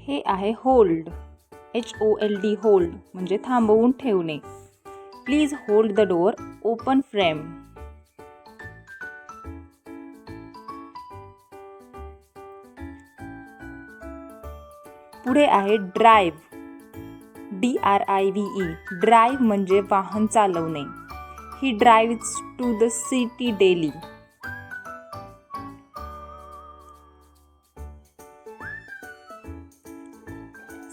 हे आहे hold. HOLD hold म्हणजे थांबवून ठेवणे. Please hold the door open frame. पुढे आहे ड्राईव्ह. DRIVE. ड्राईव्ह म्हणजे वाहन चालवणे. ही drives to the city daily.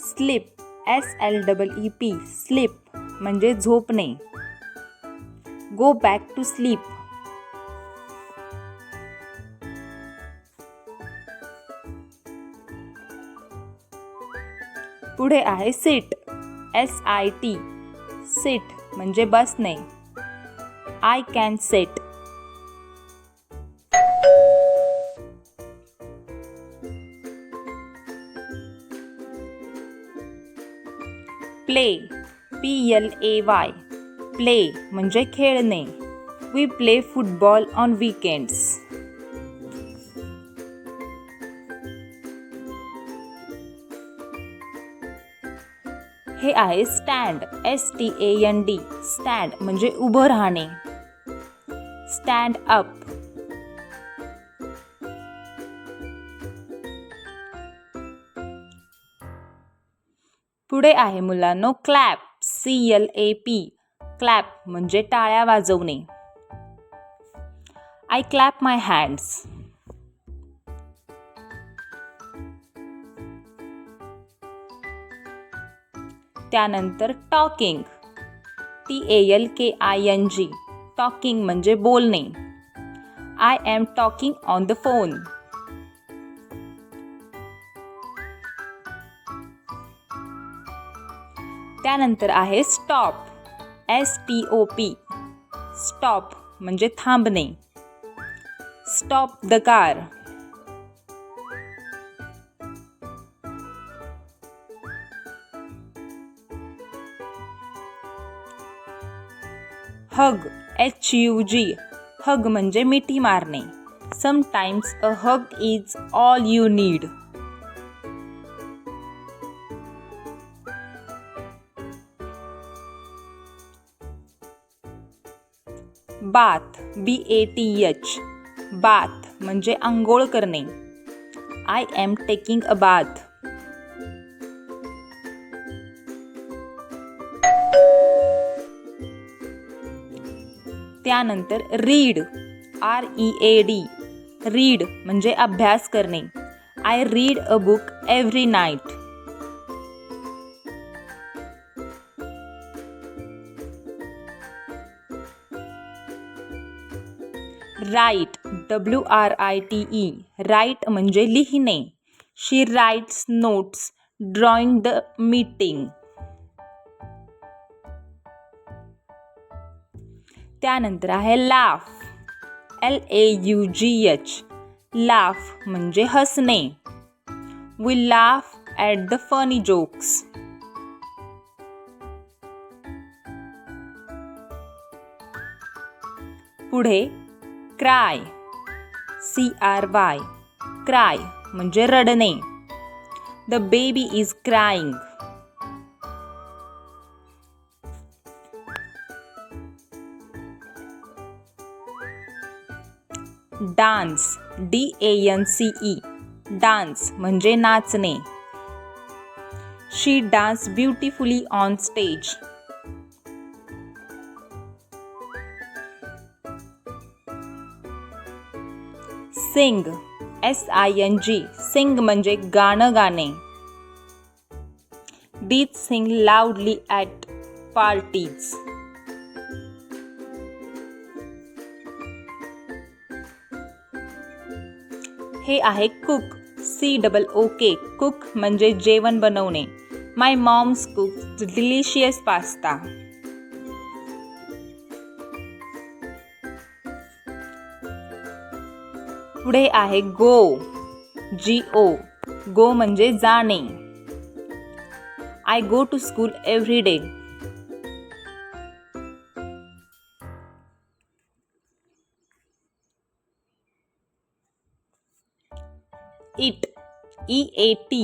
Sleep. SLEEP. Sleep म्हणजे झोपणे. Go back to sleep. पुढे आहे सिट. SIT. सिट म्हणजे बसणे. I can seat. Play. PLAY. Play म्हणजे खेळणे. We play football on weekends. हे आहे स्टँड. STAND. स्टँड म्हणजे उभं राहणे. Stand up. पुढे आहे मुलांनो क्लॅप. CLAP. क्लॅप म्हणजे टाळ्या वाजवणे. I clap my hands. त्यानंतर टॉकिंग. TALKING. टॉकिंग म्हणजे बोलणे. I am talking on the phone. त्यानंतर आहे स्टॉप. STOP. स्टॉप म्हणजे थांबणे. Stop the car. Hug. HUG. Hug म्हणजे मिठी मारणे. Sometimes a hug is all you need. Bath. BATH. Bath म्हणजे आंघोळ करणे. I am taking a bath. त्यानंतर रीड. READ. रीड म्हणजे अभ्यास करणे. I read a book every night. Write. WRITE. Write म्हणजे लिहिणे. शी writes notes drawing the meeting. त्यानंतर आहे लाफ. LAUGH. लाफ म्हणजे हसणे. We laugh at the funny jokes. पुढे क्राय. CRY. क्राय म्हणजे रडणे. The baby is crying. Dance. DANCE. Dance म्हणजे नाचणे. She dance beautifully on stage. Sing. SING. Sing म्हणजे गाणं गाणे. Did sing loudly at parties. हे आहे कुक. COOK. कुक म्हणजे जेवण बनवणे. My moms cooks delicious pasta. पुढे आहे गो. GO. गो म्हणजे जाणे. I go to school every day. Eat. EAT.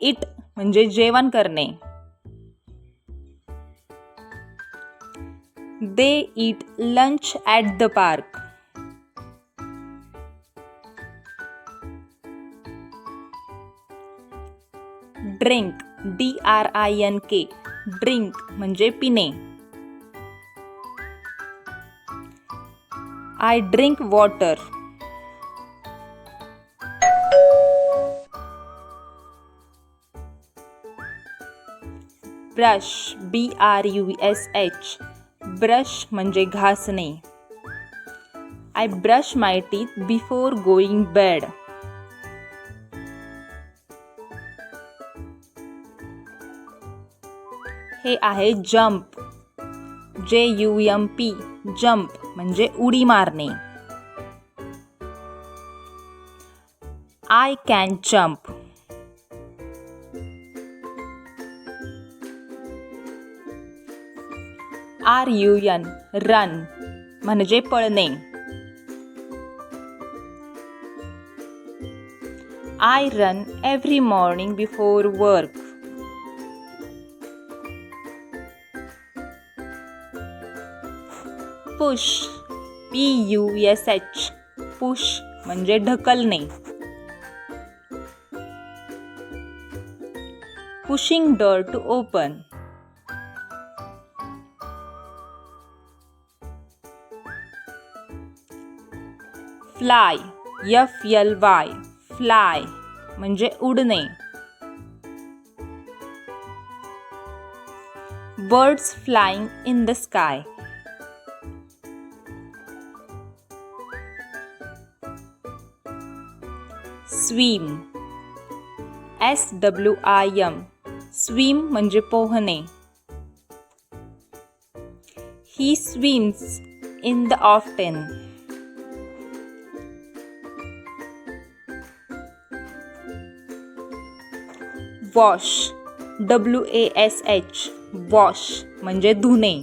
Eat म्हणजे जेवण करणे. They eat lunch at the park. Drink DRINK drink म्हणजे पिणे. I drink water. Brush BRUSH brush म्हणजे घासणे. I brush my teeth before going bed. हे आहे jump JUMP jump म्हणजे उडी मारणे. I can jump. RUN run म्हणजे पळणे. I run every morning before work. Push PUSH push म्हणजे ढकलणे. Pushing door to open. Fly FLY fly म्हणजे उडणे. Birds flying in the sky. Swim SWIM swim म्हणजे पोहणे. He swims in the often. Wash WASH wash म्हणजे धुणे.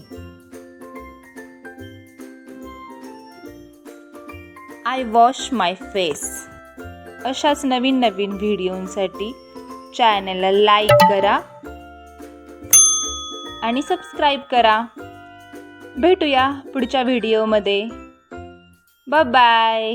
I wash my face. अशाच नवीन व्हिडिओंसाठी चॅनलला लाईक करा आणि सबस्क्राईब करा. भेटूया पुढच्या व्हिडिओमध्ये. बाय.